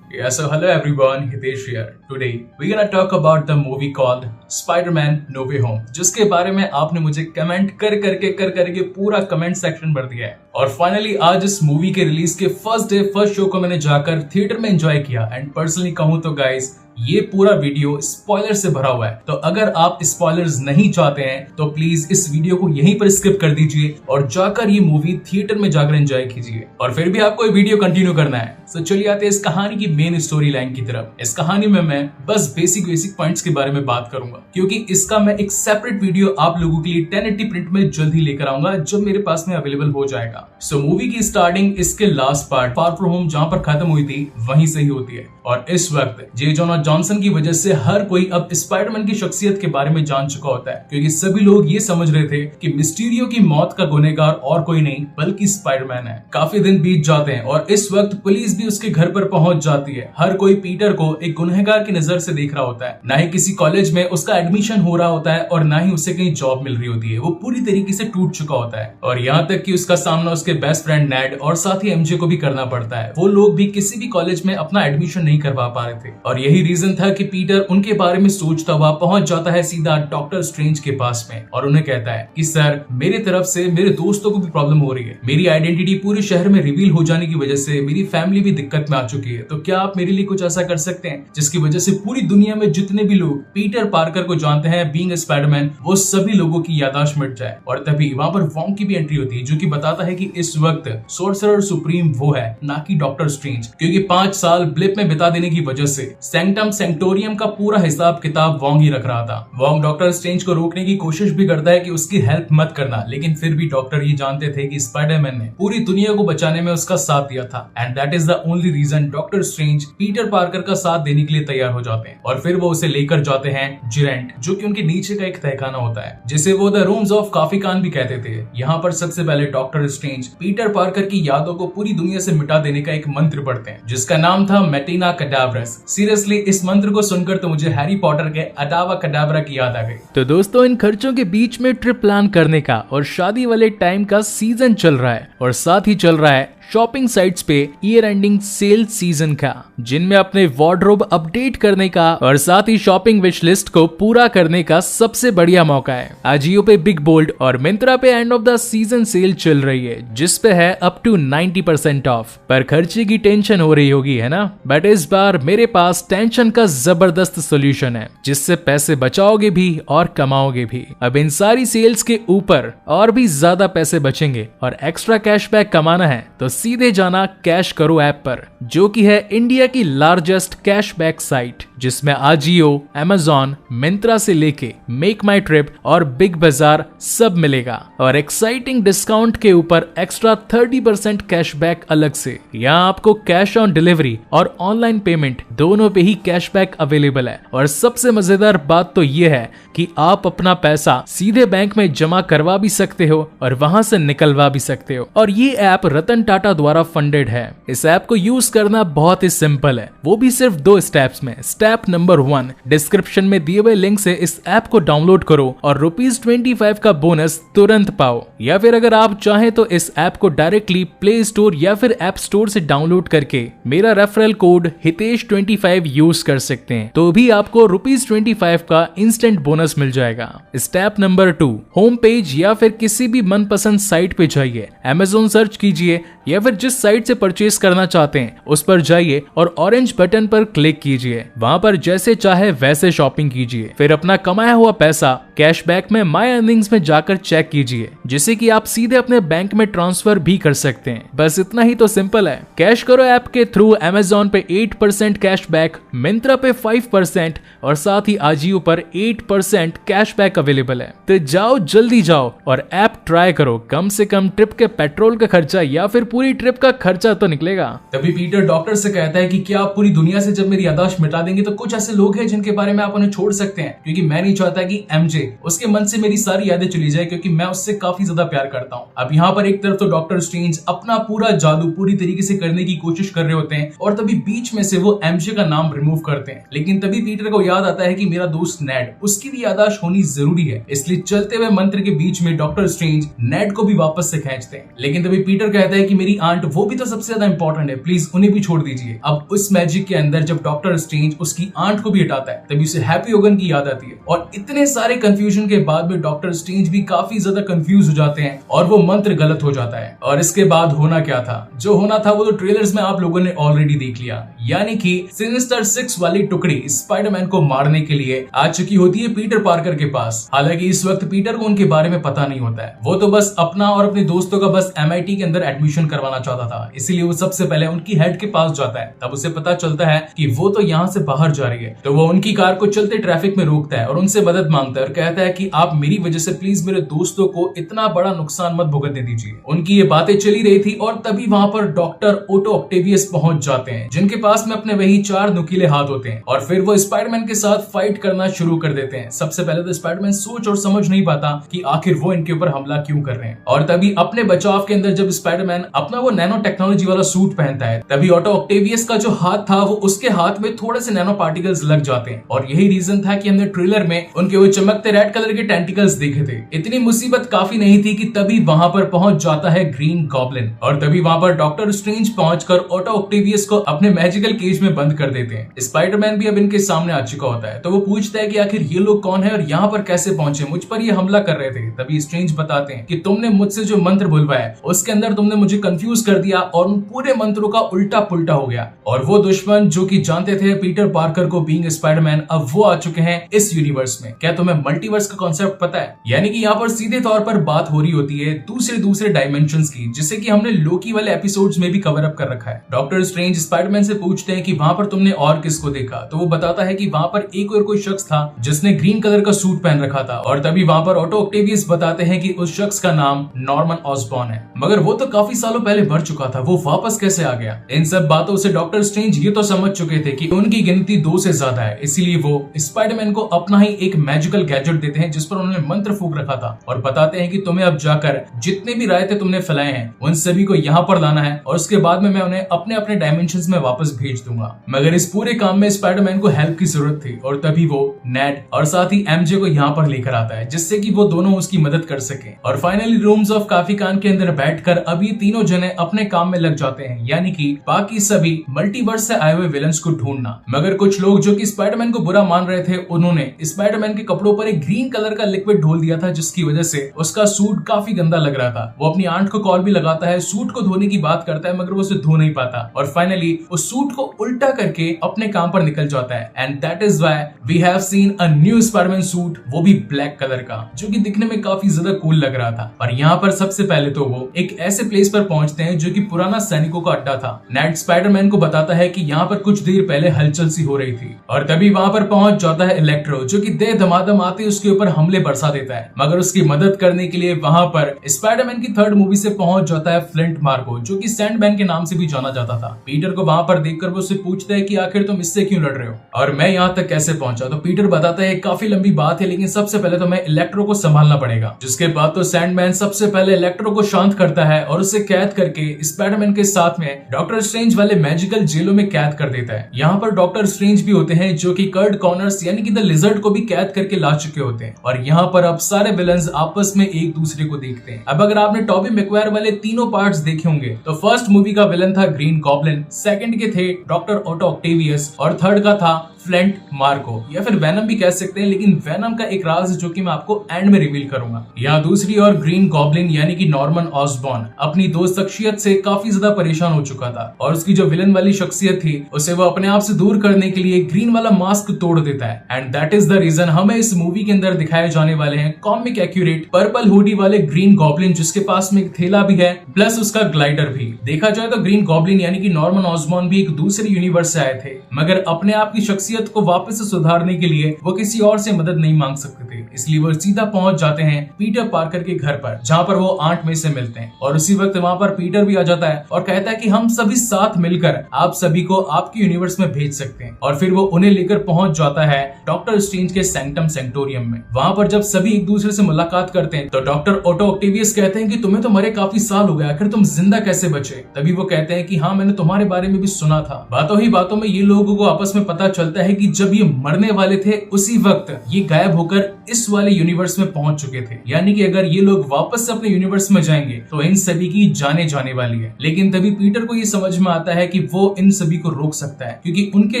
Yeah, so hello everyone, Hitesh here. Today we're gonna talk about the movie called Spider-Man No Way Home, जिसके बारे में आपने मुझे comment कर करके पूरा कमेंट सेक्शन भर दिया है। और फाइनली आज इस मूवी के रिलीज के फर्स्ट शो को मैंने जाकर थिएटर में एंजॉय किया। एंड पर्सनली कहूँ तो गाइस, ये पूरा वीडियो स्पॉइलर से भरा हुआ है, तो अगर आप स्पॉयलर्स नहीं चाहते हैं तो प्लीज इस वीडियो को यहीं पर स्किप कर दीजिए और जाकर ये मूवी थिएटर में जाकर एंजॉय कीजिए। और फिर भी आपको ये वीडियो कंटिन्यू करना है, तो चलिए आते हैं इस कहानी की मेन स्टोरी लाइन की तरफ। इस कहानी में मैं बस बेसिक पॉइंट्स के बारे में बात करूंगा, क्योंकि इसका मैं एक सेपरेट वीडियो आप लोगों के लिए 1080 प्रिंट में जल्द ही लेकर आऊंगा, जब मेरे पास में अवेलेबल हो जाएगा। सो मूवी की स्टार्टिंग इसके last part far from home जहां पर खत्म हुई थी वहीं से ही होती है। और इस वक्त जे जोना जॉनसन की वजह से हर कोई अब स्पाइडरमैन की शख्सियत के बारे में जान चुका होता है, क्योंकि सभी लोग ये समझ रहे थे कि मिस्टीरियो की मौत का गुनहगार और कोई नहीं बल्कि स्पाइडरमैन है। काफी दिन बीत जाते हैं और इस वक्त पुलिस भी उसके घर पर पहुंच जाती है। हर कोई पीटर को एक गुनहगार की नजर से देख रहा होता है। ना ही किसी कॉलेज में उसका एडमिशन हो रहा होता है और ना ही उसे कहीं जॉब मिल रही होती है। वो पूरी तरीके से टूट चुका होता है और यहाँ तक कि उसका सामना उसके बेस्ट फ्रेंड नेड और साथ ही एमजे को भी करना पड़ता है। वो लोग भी किसी भी कॉलेज में अपना एडमिशन नहीं करवा पा रहे थे और यही रीजन था कि पीटर उनके बारे में सोचता हुआ पहुंच जाता है सीधा डॉक्टर स्ट्रेंज के पास में और उन्हें कहता है कि सर, मेरी तरफ से मेरे दोस्तों को भी प्रॉब्लम हो रही है। मेरी आइडेंटिटी पूरे शहर में रिवील हो जाने की वजह से मेरी फैमिली भी दिक्कत में आ चुकी है। तो क्या आप मेरे लिए कुछ ऐसा कर सकते हैं जिसकी वजह से पूरी दुनिया में जितने भी लोग पीटर पार्कर को जानते हैं बीइंग स्पाइडरमैन, वो सभी लोगों की याददाश्त मिट जाए। और तभी वहां पर वोंग की भी एंट्री होती है, जो कि बताता है कि इस वक्त सोर्सरर सुप्रीम वो है, ना कि डॉक्टर स्ट्रेंज, क्योंकि 5 साल ब्लिप में बिता देने की वजह से सैंक्टम सेंक्टोरियम का पूरा हिसाब किताब वोंग ही रख रहा था। वोंग डॉक्टर स्ट्रेंज को रोकने की कोशिश भी करता है कि उसकी हेल्प मत करना, लेकिन फिर भी डॉक्टर ये जानते थे कि स्पाइडरमैन ने पूरी दुनिया को बचाने में उसका साथ दिया था। And that is the only reason Doctor Strange Peter Parker का साथ देने के लिए तैयार हो जाते हैं। और फिर वो उसे लेकर जाते हैं जिरेंट, जो कि उनके नीचे का एक तहखाना होता है, जिसे वो द रूम्स ऑफ काफी कान भी कहते थे। यहाँ पर सबसे पहले डॉक्टर स्ट्रेंज पीटर पार्कर की यादों को पूरी दुनिया से मिटा देने का एक मंत्र पढ़ते हैं, जिसका नाम था मेटिना कडाब्रस। सीरियसली इस मंत्र को सुनकर तो मुझे हैरी पॉटर के अडावा कडाब्रा की याद आ गई। तो दोस्तों, इन खर्चों के बीच में ट्रिप प्लान करने का और शादी वाले टाइम का सीजन चल रहा है और साथ ही चल रहा है शॉपिंग साइट्स पे ईयर एंडिंग सेल सीजन का, जिनमें अपने वार्डरोब अपडेट करने का और साथ ही शॉपिंग विश लिस्ट को पूरा करने का सबसे बढ़िया मौका है। अजियो पे बिग बोल्ड और मिंत्रा पे end of the season cell चल रही है, जिस पे है अप टू 90% ऑफ। पर खर्चे की टेंशन हो रही होगी, है ना? बट इस बार मेरे पास टेंशन का जबरदस्त सोल्यूशन है, जिससे पैसे बचाओगे भी और कमाओगे भी। अब इन सारी सेल्स के ऊपर और भी ज्यादा पैसे बचेंगे और एक्स्ट्रा कैशबैक कमाना है तो सीधे जाना कैश करो ऐप पर, जो कि है इंडिया की लार्जेस्ट कैशबैक साइट, जिसमें आजियो, अमेज़न, मिंत्रा से लेके मेक माई ट्रिप और बिग बाजार सब मिलेगा। और एक्साइटिंग डिस्काउंट के ऊपर एक्स्ट्रा 30% कैशबैक अलग से। यहाँ आपको कैश ऑन डिलीवरी और ऑनलाइन पेमेंट दोनों पे ही कैशबैक अवेलेबल है। और सबसे मजेदार बात तो ये है कि आप अपना पैसा सीधे बैंक में जमा करवा भी सकते हो और वहां से निकलवा भी सकते हो। और ये ऐप रतन टाटा द्वारा फंडेड है। इस ऐप को यूज करना बहुत ही सिंपल है, वो भी सिर्फ 2 स्टेप्स में। स्टेप नंबर 1, डिस्क्रिप्शन में दिए हुए लिंक से इस ऐप को डाउनलोड करो और ₹25 का बोनस तुरंत पाओ। या फिर अगर आप चाहें तो इस ऐप को डायरेक्टली प्ले स्टोर या फिर ऐप स्टोर से डाउनलोड करके मेरा रेफरल कोड हितेश25 यूज कर सकते हैं, तो भी आपको ₹25 का इंस्टेंट बोनस मिल जाएगा। स्टेप नंबर 2, होम पेज या फिर किसी भी मनपसंद साइट पे जाइए, अमेज़न सर्च कीजिए या फिर जिस साइट से परचेस करना चाहते हैं उस पर जाइए और ऑरेंज बटन पर क्लिक कीजिए। वहां पर जैसे चाहे वैसे शॉपिंग कीजिए। फिर अपना कमाया हुआ पैसा कैशबैक में माई अर्निंग्स में जाकर चेक कीजिए, जिसे कि आप सीधे अपने बैंक में ट्रांसफर भी कर सकते हैं। बस इतना ही तो सिंपल है। कैश करो ऐप के थ्रू अमेज़न पे 8% कैशबैक, मिंत्रा पे 5% और साथ ही आजियो पर 8% कैशबैक अवेलेबल है। तो जाओ, जल्दी जाओ और ऐप ट्राई करो। कम से कम ट्रिप के पेट्रोल का खर्चा या फिर पूरी ट्रिप का खर्चा तो निकलेगा। तभी पीटर डॉक्टर से कहता है कि क्या आप पूरी दुनिया से जब मेरी याददाश्त मिटा देंगे तो कुछ ऐसे लोग हैं जिनके बारे में आप उन्हें छोड़ सकते हैं, क्योंकि मैं नहीं चाहता कि एमजे उसके मन से मेरी सारी यादें चली जाए, क्योंकि मैं उससे काफी ज्यादा प्यार करता हूँ। अब यहाँ पर एक तरफ तो डॉक्टर स्ट्रेंज अपना पूरा जादू पूरी तरीके से करने की कोशिश कर रहे होते हैं और तभी बीच में से वो एमजे का नाम रिमूव करते हैं, लेकिन तभी पीटर को याद आता है कि मेरा दोस्त नेड, उसकी भी याददाश्त होनी जरूरी है। इसलिए चलते हुए मंत्र के बीच में डॉक्टर स्ट्रेंज नेड को भी वापस से खींचते हैं, लेकिन तभी पीटर कहता है कि मेरी आंट, वो भी तो सबसे ज्यादा इंपॉर्टेंट है, प्लीज उन्हें भी छोड़ दीजिए। अब उस मैजिक के अंदर जब डॉक्टर स्ट्रेंज उसकी आंट को भी हटाता है तभी उसे हैप्पी होगन की याद आती है, और इतने सारे कंफ्यूजन के बाद में डॉक्टर स्ट्रेंज भी काफी ज्यादा कंफ्यूज हो जाते हैं और वो मंत्र गलत हो जाता है। और इसके बाद होना क्या था, जो होना था वो तो ट्रेलर्स में आप लोगों ने ऑलरेडी देख लिया, यानी कि सिनिस्टर 6 वाली टुकड़ी स्पाइडरमैन को मारने के लिए आ चुकी होती है पीटर पार्कर के पास। हालांकि इस वक्त पीटर को उनके बारे में पता नहीं होता है, वो तो बस अपना और अपने दोस्तों का बस MIT के अंदर एडमिशन करवाना चाहता था, इसीलिए वो सबसे पहले उनकी हेड के पास जाता है। तब उसे पता चलता है कि वो तो यहाँ से बाहर जा रही है, तो वो उनकी कार को चलते ट्रैफिक में रोकता है और उनसे मदद मांगता है और कहता है कि आप मेरी वजह से प्लीज मेरे दोस्तों को इतना बड़ा नुकसान मत भुगतने दीजिए। उनकी ये बातें चली रही थी और तभी वहां पर डॉक्टर ओटो ऑक्टेवियस पहुंच जाते हैं, जिनके पास में अपने वही 4 नुकीले हाथ होते हैं, और फिर वो स्पाइडरमैन के साथ फाइट करना शुरू कर देते हैं। सबसे पहले तो स्पाइडरमैन सोच और समझ नहीं पाता कि आखिर वो इनके ऊपर हमला क्यों कर रहे हैं, और तभी अपने बचाव के अंदर जब स्पाइडरमैन अपना वो नैनो टेक्नोलॉजी वाला सूट पहनता है, तभी ओटो ऑक्टेवियस का जो हाथ था वो उसके हाथ में थोड़े से नैनो पार्टिकल्स लग जाते हैं, और यही रीजन था कि हमने ट्रेलर में उनके वो चमकते रेड कलर के टेंटिकल्स देखे थे। इतनी मुसीबत काफी नहीं थी कि तभी वहां पर पहुंच जाता है ग्रीन गॉब्लिन, और तभी वहां पर डॉक्टर स्ट्रेंज पहुंचकर ओटो ऑक्टेवियस को अपने मैजिकल केज में बंद कर देते हैं। स्पाइडरमैन भी अब इनके सामने आ चुका होता है, तो वो पूछता है कि आखिर ये लोग कौन है और यहाँ पर कैसे पहुंचे, मुझ पर ये हमला कर रहे थे। तभी स्ट्रेंज बताते हैं कि तुमने मुझसे जो मंत्र बुलवाया उसके अंदर तुमने मुझे कंफ्यूज कर दिया और उन पूरे मंत्रों का उल्टा पुल्टा हो गया, और वो दुश्मन जो कि जानते थे पीटर पार्कर को बीइंग स्पाइडरमैन, अब वो आ चुके हैं इस यूनिवर्स में। क्या तुम्हें मल्टीवर्स का कॉन्सेप्ट पता है? यानी कि यहाँ पर सीधे तौर पर बात हो रही होती है दूसरे डायमेंशंस की, जिसे कि हमने लोकी वाले एपिसोड्स में भी कवर अप कर रखा है। डॉक्टर स्ट्रेंज स्पाइडरमैन से पूछते हैं कि वहां पर तुमने और किसको देखा, तो वो बताता है कि वहां पर एक और कोई शख्स था जिसने ग्रीन कलर का सूट पहन रखा था, और तभी वहां पर ओटो ऑक्टेवियस बताते हैं कि उस शख्स का नाम नॉर्मन ऑसबॉर्न है, मगर वो तो काफी सालों पहले मर चुका था, वो वापस कैसे आ गया? इन सब बातों से डॉक्टर स्ट्रेंज ये तो समझ चुके थे कि उनकी गिनती 2 से ज्यादा है, इसीलिए वो स्पाइडरमैन को अपना ही एक मैजिकल गैजेट देते हैं जिस पर उन्होंने मंत्र फूंक रखा था, और बताते हैं कि तुम्हें अब जाकर जितने भी रायते तुमने फैलाए हैं उन सभी को यहाँ पर लाना है, और उसके बाद में मैं उन्हें अपने अपने डायमेंशंस में वापस भेज दूंगा। मगर इस पूरे काम में स्पाइडरमैन को हेल्प की जरूरत थी, और तभी वो नेड और साथ ही MJ को यहाँ पर लेकर आता है, जिससे कि वो दोनों उसकी मदद कर सके। और फाइनली रूम्स ऑफ काफी कान के अंदर बैठकर अब ये तीनों जने अपने काम में लग जाते हैं, यानी कि बाकी सभी मल्टीवर्स से आए हुए विलन्स को ढूंढना। मगर कुछ लोग जो कि स्पाइडरमैन को बुरा मान रहे थे, उन्होंने स्पाइडरमैन के कपड़ों पर एक ग्रीन कलर का लिक्विड ढोल दिया था, जिसकी वजह से उसका सूट काफी गंदा लग रहा था। वो अपनी आंट को कॉल भी लगाता है, सूट को धोने की बात करता है, मगर वो उसे धो नहीं पाता, और फाइनली उस सूट को उल्टा करके अपने काम पर निकल जाता है। And that is why we have seen a new Spiderman suit, वो भी ब्लैक कलर का, जो कि दिखने में काफी ज्यादा कूल लग रहा था। और यहाँ पर सबसे पहले तो वो एक ऐसे प्लेस पर पहुंचते हैं जो कि पुराना सैनिकों का अड्डा था। नेड स्पाइडरमैन को बताता है कि यहाँ पर कुछ देर पहले हलचल सी हो रही थी, और तभी वहां पर पहुंच जाता है इलेक्ट्रो, जो कि दे धमाधम आते उसके ऊपर हमले बरसा देता है। मगर उसकी मदद करने के लिए वहां पर स्पाइडरमैन की 3rd मूवी से पहुंच जाता है फ्लिंट मार्को, जो कि सैंडमैन के नाम से भी जाना जाता था। पीटर को वहां पर देखकर वो उससे पूछता है कि आखिर तुम इससे क्यों लड़ रहे हो और मैं यहाँ तक कैसे पहुंचा? तो पीटर बताता है काफी लंबी बात है, लेकिन सबसे पहले तो मैं इलेक्ट्रो को संभालना पड़ेगा। जिसके बाद तो सैंडमैन सबसे पहले इलेक्ट्रो को शांत करता है और उसे कैद करके स्पाइडरमैन के साथ में डॉक्टर स्ट्रेंज वाले मैजिकल जेलों में कैद कर देता है। यहाँ पर डॉक्टर स्ट्रेंज भी होते हैं, जो कि कर्ट कॉर्नर्स यानी कि द लिजर्ड को भी कैद करके ला चुके होते हैं, और यहाँ पर अब सारे विलन्स आपस में एक दूसरे को देखते हैं। अब अगर आपने टॉबी मैगवायर वाले तीनों पार्ट्स देखे होंगे, तो फर्स्ट मूवी का विलन था ग्रीन गॉब्लिन, सेकंड के थे डॉक्टर ओटो ऑक्टेवियस, और थर्ड का था फ्लिंट मार्को, या फिर वेनम भी कह सकते हैं, लेकिन वेनम का एक राज है जो कि मैं आपको एंड में रिवील करूंगा। यहाँ दूसरी और ग्रीन गॉब्लिन यानी कि नॉर्मन ऑसबॉर्न अपनी दोस्त शख्सियत से काफी ज्यादा परेशान हो चुका था, और उसकी जो विलन वाली शख्सियत थी उसे वो अपने आप से दूर करने के लिए ग्रीन वाला मास्क तोड़ देता है। And that is the reason हमें इस मूवी के अंदर दिखाए जाने वाले हैं कॉमिक एक्यूरेट पर्पल हुडी वाले ग्रीन गॉब्लिन, जिसके पास में एक थैला भी है प्लस उसका ग्लाइडर भी। देखा जाए तो ग्रीन गॉब्लिन यानी कि नॉर्मन ऑसबॉर्न भी एक दूसरे यूनिवर्स से आए थे, मगर अपने आप की शख्सियत को वापस से सुधारने के लिए वो किसी और से मदद नहीं मांग सकते थे, इसलिए वो सीधा पहुंच जाते हैं पीटर पार्कर के घर पर, जहां पर वो आंट में से मिलते हैं। और उसी वक्त वहां पर पीटर भी आ जाता है और कहता है कि हम सभी साथ मिलकर आप सभी को आपके यूनिवर्स में भेज सकते हैं, और फिर वो उन्हें लेकर पहुंच जाता है डॉक्टर स्ट्रेंज के सैंक्टम सेंटोरियम में। वहां पर जब सभी एक दूसरे से मुलाकात करते हैं तो डॉक्टर ओटो ऑक्टेवियस कहते हैं कि तुम्हें तो मरे काफी साल हो गए, आखिर तुम जिंदा कैसे बचे? तभी वो कहते हैं कि हाँ, मैंने तुम्हारे बारे में भी सुना था। बातों ही बातों में ये लोगों को आपस में पता चलता है कि जब ये मरने वाले थे उसी वक्त ये गायब होकर इस वाले यूनिवर्स में पहुंच चुके थे, यानी कि अगर ये लोग वापस से अपने यूनिवर्स में जाएंगे तो इन सभी की जाने जाने जाने वाली है। लेकिन तभी पीटर को ये समझ में आता है कि वो इन सभी को रोक सकता है, क्योंकि उनके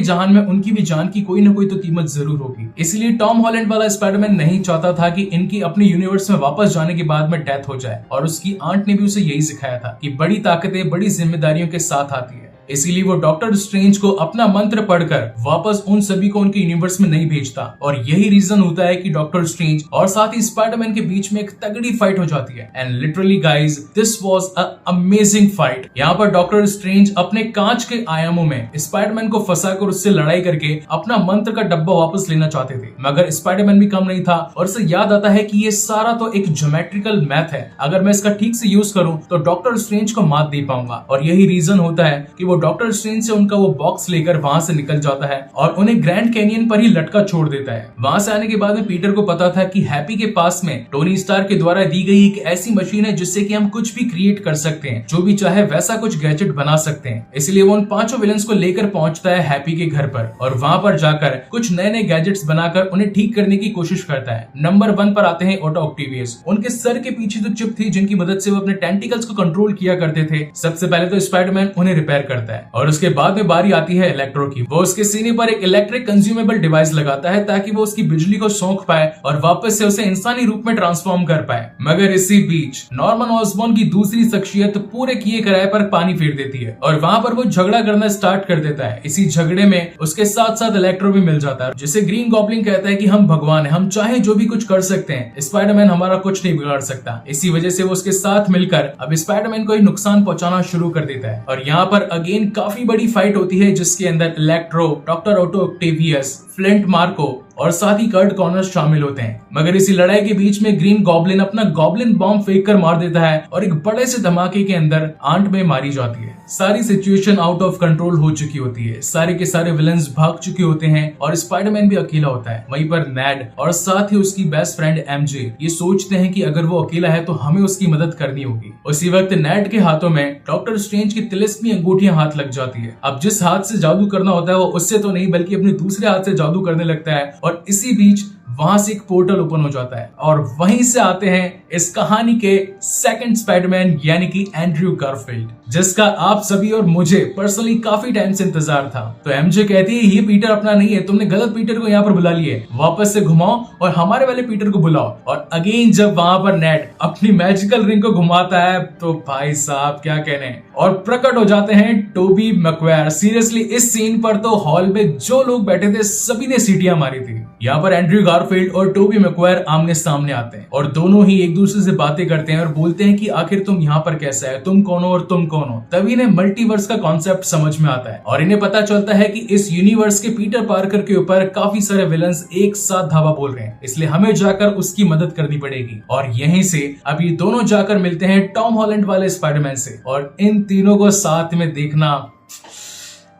जहान में उनकी भी जान की कोई ना कोई तो कीमत जरूर होगी। इसलिए टॉम हॉलैंड वाला स्पाइडरमैन नहीं चाहता था कि इनकी अपने यूनिवर्स में वापस जाने के बाद में डेथ हो जाए, और उसकी आंट ने भी उसे यही सिखाया था कि बड़ी ताकतें बड़ी जिम्मेदारियों के साथ आती है। इसीलिए वो डॉक्टर स्ट्रेंज को अपना मंत्र पढ़कर वापस उन सभी को उनके यूनिवर्स में नहीं भेजता, और यही रीजन होता है कि डॉक्टर स्ट्रेंज और साथ ही स्पाइडरमैन के बीच में एक तगड़ी फाइट हो जाती है। And literally guys, this was a amazing fight. यहाँ पर डॉक्टर स्ट्रेंज अपने कांच के आयामों में स्पाइडरमैन को फंसाकर उससे लड़ाई करके अपना मंत्र का डब्बा वापस लेना चाहते थे, मगर स्पाइडरमैन भी कम नहीं था और उसे याद आता है कि ये सारा तो एक ज्योमेट्रिकल मैथ है, अगर मैं इसका ठीक से यूज करूं तो डॉक्टर स्ट्रेंज को मात दे पाऊंगा। और यही रीजन होता है कि वो डॉक्टर स्ट्रेंज से उनका वो बॉक्स लेकर वहां से निकल जाता है और उन्हें ग्रैंड कैनियन पर ही लटका छोड़ देता है। वहां से आने के बाद में पीटर को पता था कि हैप्पी के पास में टोनी स्टार्क के द्वारा दी गई एक ऐसी मशीन है जिससे कि हम कुछ भी क्रिएट कर सकते हैं, जो भी चाहे वैसा कुछ गैजेट बना सकते हैं। इसलिए वो उन पांचों विलन्स को लेकर पहुंचता है हैप्पी के घर पर, और वहां पर जाकर कुछ नए नए गैजेट्स बनाकर उन्हें ठीक करने की कोशिश करता है। नंबर 1 पर आते हैं ऑटो ऑक्टेवियस। उनके सर के पीछे जो चिप थी जिनकी मदद से वो अपने टेंटिकल्स को कंट्रोल किया करते थे, सबसे पहले तो स्पाइडरमैन उन्हें रिपेयर करता है, और उसके बाद में बारी आती है इलेक्ट्रो की। वो उसके सीने पर एक इलेक्ट्रिक कंज्यूमेबल डिवाइस लगाता है ताकि वो उसकी बिजली को सोख पाए और वापस से उसे इंसानी रूप में ट्रांसफॉर्म कर पाए। मगर इसी बीच नॉर्मन ऑसबॉर्न की दूसरी शख्सियत पूरे किए कराए पर पानी फेर देती है, और वहां पर वो झगड़ा करना स्टार्ट कर देता है। इसी झगड़े में उसके साथ साथ इलेक्ट्रो भी मिल जाता है, जिसे ग्रीन गॉब्लिन कहता है कि हम भगवान हैं, हम चाहे जो भी कुछ कर सकते हैं, स्पाइडरमैन हमारा कुछ नहीं बिगाड़ सकता। इसी वजह से वो उसके साथ मिलकर अब स्पाइडरमैन को ही नुकसान पहुंचाना शुरू कर देता है। और यहाँ पर अगेन काफी बड़ी फाइट होती है, जिसके अंदर electro, doctor Otto Octavius, flint Marco और साथ ही कर्ट कॉनर्स शामिल होते हैं। मगर इसी लड़ाई के बीच में ग्रीन गॉब्लिन अपना गॉब्लिन बॉम्ब फेंक कर मार देता है, और एक बड़े से धमाके के अंदर आंट में मारी जाती है। सारी सिचुएशन आउट ऑफ कंट्रोल हो चुकी होती है, सारे के सारे विलन्स भाग चुके होते हैं और स्पाइडरमैन भी अकेला होता है। वहीं पर नेड और साथ ही उसकी बेस्ट फ्रेंड एमजे ये सोचते हैं कि अगर वो अकेला है तो हमें उसकी मदद करनी होगी। उसी वक्त नेड के हाथों में डॉक्टर स्ट्रेंज की तिलिस्मी अंगूठियां हाथ लग जाती है। अब जिस हाथ से जादू करना होता है वो उससे तो नहीं बल्कि अपने दूसरे हाथ से जादू करने लगता है, और इसी बीच वहां से एक पोर्टल ओपन हो जाता है, और वहीं से आते हैं इस कहानी के सेकंड स्पाइडरमैन यानी कि एंड्रयू गारफील्ड, जिसका आप सभी और मुझे पर्सनली काफी टाइम से इंतजार था। तो एमजे कहती है ये पीटर अपना नहीं है, तुमने गलत पीटर को यहाँ पर बुला लिए, वापस से घुमाओ और हमारे वाले पीटर को बुलाओ। और अगेन जब वहां पर नेड अपनी मैजिकल रिंग को घुमाता है तो भाई साहब क्या कहने, और प्रकट हो जाते हैं टोबी मैगवायर। सीरियसली इस सीन पर तो हॉल में जो लोग बैठे थे सभी ने सीटियां मारी थी। यहाँ पर एंड्रयू गारफील्ड और टोबी मैगवायर आमने सामने आते हैं, और दोनों ही एक दूसरे से बातें करते हैं और बोलते हैं कि आखिर तुम यहाँ पर कैसा है, तुम कौन हो और तुम कौन हो। तभी इन्हें मल्टीवर्स का कॉन्सेप्ट समझ में आता है, और इन्हें पता चलता है कि इस यूनिवर्स के पीटर पार्कर के ऊपर काफी सारे विलन्स एक साथ धावा बोल रहे हैं, इसलिए हमें जाकर उसकी मदद करनी पड़ेगी। और यहीं से अब ये दोनों जाकर मिलते हैं टॉम हॉलैंड वाले स्पाइडरमैन से, और इन तीनों को साथ में देखना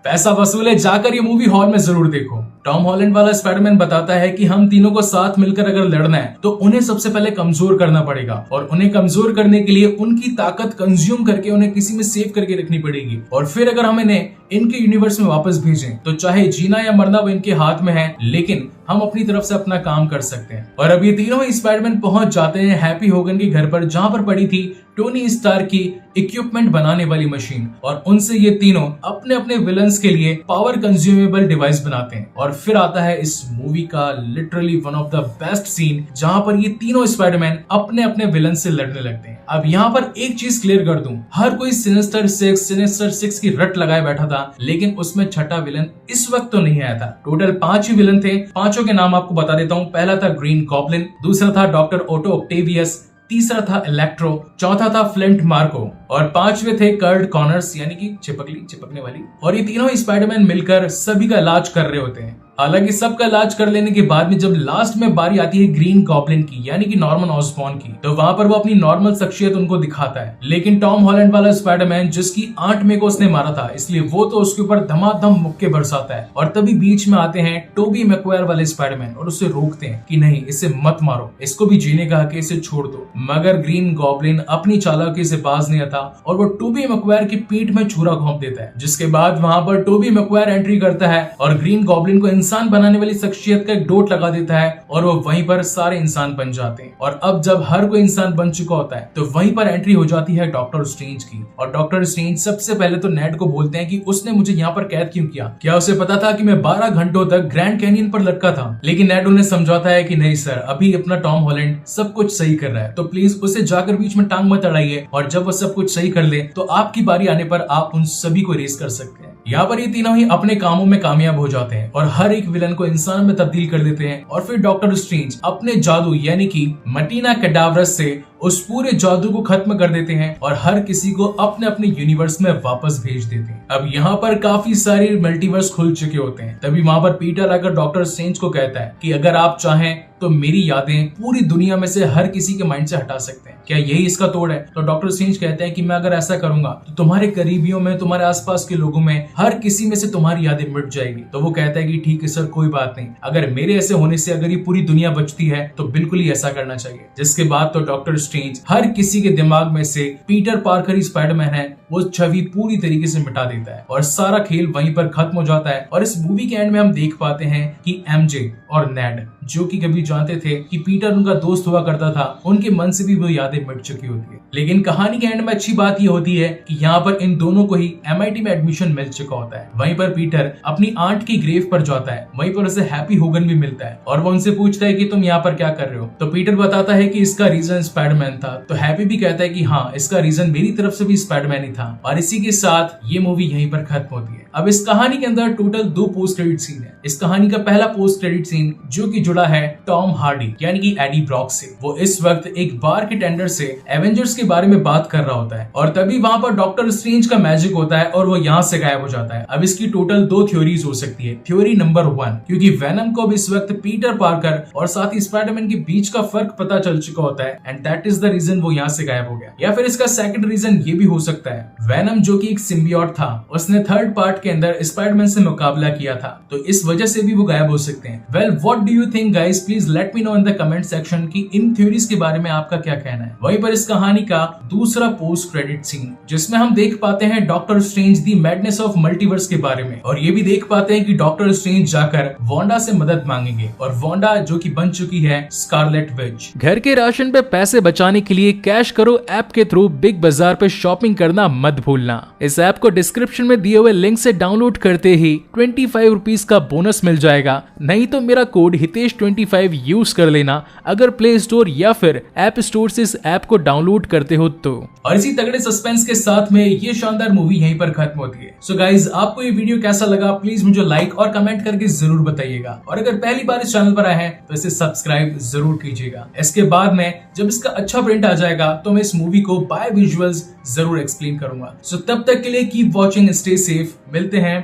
पैसा वसूल है, जाकर ये मूवी हॉल में जरूर देखो। टॉम हॉलैंड वाला स्पाइडरमैन बताता है कि हम तीनों को साथ मिलकर अगर लड़ना है तो उन्हें सबसे पहले कमजोर करना पड़ेगा, और उन्हें कमजोर करने के लिए उनकी ताकत कंज्यूम करके उन्हें किसी में सेव करके रखनी पड़ेगी, और फिर अगर हम इन्हें इनके यूनिवर्स में वापस भेजें तो चाहे जीना या मरना वो इनके हाथ में है, लेकिन हम अपनी तरफ से अपना काम कर सकते हैं। और अब ये तीनों ही स्पाइडरमैन पहुंच जाते हैं हैप्पी होगन के घर पर, जहां पर पड़ी थी टोनी स्टार्क की इक्विपमेंट बनाने वाली मशीन, और उनसे ये तीनों अपने अपने विलन्स के लिए पावर कंज्यूमेबल डिवाइस बनाते हैं। और फिर आता है इस मूवी का literally one of the best scene, जहां पर ये तीनों स्पाइडरमैन अपने अपने विलन से लड़ने लगते हैं। अब यहाँ पर एक चीज क्लियर कर दूं, हर कोई सिनिस्टर सिक्स की रट लगाए बैठा था, लेकिन उसमें छठा विलन इस वक्त तो नहीं आया था। टोटल 5 ही विलन थे, पांचों के नाम आपको बता देता हूँ। पहला था ग्रीन गॉब्लिन, दूसरा था डॉक्टर ऑटो ऑक्टेवियस, तीसरा था इलेक्ट्रो, चौथा था फ्लिंट मार्को, और पांचवे थे कर्ट कॉनर्स यानी कि चिपकने वाली। और ये तीनों स्पाइडरमैन मिलकर सभी का इलाज कर रहे होते हैं। हालांकि सबका इलाज कर लेने के बाद में जब लास्ट में बारी आती है ग्रीन गॉब्लिन की यानी कि नॉर्मन ऑसबॉर्न की, तो वहां पर वो अपनी नॉर्मल शख्सियत उनको दिखाता है। लेकिन टॉम हॉलैंड वाला स्पाइडरमैन जिसकी आंट में को उसने मारा था, इसलिए वो तो उसके ऊपर धमाधम मुक्के बरसाता है। और तभी बीच में आते हैं टोबी मैगवायर वाले स्पाइडरमैन और उसे रोकते हैं कि नहीं, इसे मत मारो, इसको भी जीने का हक है, इसे छोड़ दो। मगर ग्रीन गॉब्लिन अपनी चालाकी से बाज नहीं आता और वो टोबी मैगवायर की पीठ में छुरा घोंप देता है, जिसके बाद वहां पर टोबी मैगवायर एंट्री करता है और ग्रीन गॉब्लिन को इंसान बनाने वाली शख्सियत का एक डोट लगा देता है और वो वहीं पर सारे इंसान बन जाते हैं। और अब जब हर कोई इंसान बन चुका होता है तो वहीं पर एंट्री हो जाती है डॉक्टर स्ट्रेंज की। और डॉक्टर स्ट्रेंज सबसे पहले तो नेड को बोलते हैं कि उसने मुझे यहाँ पर कैद क्यों किया, क्या उसे पता था कि मैं 12 घंटों तक ग्रैंड कैनियन पर लटका था। लेकिन नेड उन्हें समझाता है कि नहीं सर, अभी अपना टॉम हॉलैंड सब कुछ सही कर रहा है, तो प्लीज उसे जाकर बीच में टांग मत अड़ाइए, और जब वो सब कुछ सही कर ले तो आपकी बारी आने पर आप उन सभी को रेस कर सकते हैं। यहाँ पर ये तीनों ही अपने कामों में कामयाब हो जाते हैं और हर एक विलन को इंसान में तब्दील कर देते हैं। और फिर डॉक्टर स्ट्रेंज अपने जादू यानी कि मटीना कैडावरस से उस पूरे जादू को खत्म कर देते हैं और हर किसी को अपने अपने यूनिवर्स में वापस भेज देते हैं। अब यहाँ पर काफी सारे मल्टीवर्स खुल चुके होते हैं। तभी वहां पर पीटर आकर डॉक्टर स्ट्रेंज को कहता है कि अगर आप चाहें तो मेरी यादें पूरी दुनिया में से हर किसी के माइंड से हटा सकते हैं, क्या यही इसका तोड़ है? तो डॉक्टर स्ट्रेंज कहते हैं कि मैं अगर ऐसा करूंगा तो तुम्हारे करीबियों में, तुम्हारे आसपास के लोगों में हर किसी में से तुम्हारी यादें मिट जाएगी। तो वो कहता है कि ठीक है सर, कोई बात नहीं, अगर मेरे ऐसे होने से अगर ये पूरी दुनिया बचती है तो बिल्कुल ही ऐसा करना चाहिए। जिसके बाद तो डॉक्टर स्ट्रेंज हर किसी के दिमाग में से पीटर पार्कर ही स्पाइडरमैन है वो छवि पूरी तरीके से मिटा देता है और सारा खेल वहीं पर खत्म हो जाता है। और इस मूवी के एंड में हम देख पाते हैं कि एमजे और नेड, जो कि कभी जानते थे कि पीटर उनका दोस्त हुआ करता था, उनके मन से भी वो यादें मिट चुकी होती है। लेकिन कहानी के एंड में अच्छी बात ये होती है कि यहाँ पर इन दोनों को ही MIT में एडमिशन मिल चुका होता है। वहीं पर पीटर अपनी आंट की ग्रेव पर जाता है, वहीं पर उसे हैप्पी होगन भी मिलता है और वो उनसे पूछता है कि तुम यहाँ पर क्या कर रहे हो। तो पीटर बताता है कि इसका रीजन स्पाइडरमैन था। तो हैप्पी भी कहता है कि हाँ, इसका रीजन मेरी तरफ से भी स्पाइडरमैन ही था। और इसी के साथ ये मूवी यहीं पर खत्म होती है। अब इस कहानी के अंदर टोटल 2 पोस्ट क्रेडिट सीन है। इस कहानी का पहला पोस्ट क्रेडिट सीन जो कि जुड़ा है टॉम हार्डी यानी कि एडी ब्रॉक से। वो इस वक्त एक बार के टेंडर से एवेंजर्स के बारे में बात कर रहा होता है और तभी वहां पर डॉक्टर स्ट्रेंज का मैजिक होता है और वो यहाँ से गायब हो जाता है। अब इसकी टोटल 2 थ्योरीज हो सकती है। थ्योरी नंबर 1, क्योंकि वेनम को अब इस वक्त पीटर पार्कर और साथ ही स्पाइडरमैन के बीच का फर्क पता चल चुका होता है and that is the reason वो यहाँ से गायब हो गया। या फिर इसका सेकंड रीजन ये भी हो सकता है, वेनम जो कि एक सिम्बियोट था, उसने थर्ड पार्ट के अंदर स्पाइडरमैन से मुकाबला किया था, तो इस वजह से भी वो गायब हो सकते हैं। Well, what do you think guys? Please let me know in the comment section कि इन थ्योरीज के बारे में आपका क्या कहना है। वहीं पर इस कहानी का दूसरा पोस्ट क्रेडिट सीन जिसमें हम देख पाते हैं doctor strange the madness of multiverse के बारे में, और ये भी देख पाते हैं कि डॉक्टर स्ट्रेंज जाकर वांडा से मदद मांगेंगे और वांडा जो कि बन चुकी है स्कारलेट विच। घर के राशन पे पैसे बचाने के लिए कैश करो ऐप के थ्रू बिग बाजार पे शॉपिंग करना मत भूलना। इस ऐप को डिस्क्रिप्शन में दिए हुए लिंक से डाउनलोड करते ही 25 रुपीज का बोनस मिल जाएगा। नहीं तो मेरा कोड हितेश25 यूज कर लेना अगर प्ले स्टोर या फिर ऐप स्टोर से इस ऐप को डाउनलोड करते हो तो। और इसी तगड़े सस्पेंस के साथ में ये शानदार मूवी यहीं पर खत्म होती है। सो गाइज, आपको ये वीडियो कैसा लगा प्लीज मुझे लाइक और कमेंट करके जरूर बताइएगा। और अगर पहली बार इस चैनल पर आए हैं तो इसे सब्सक्राइब जरूर कीजिएगा। इसके बाद में जब इसका अच्छा प्रिंट आ जाएगा तो मैं इस मूवी को बाय विजुअल्स जरूर एक्सप्लेन करूंगा। सो तब तक के लिए कीप वॉचिंग, स्टे सेफ, मिलते हैं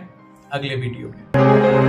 अगले वीडियो में।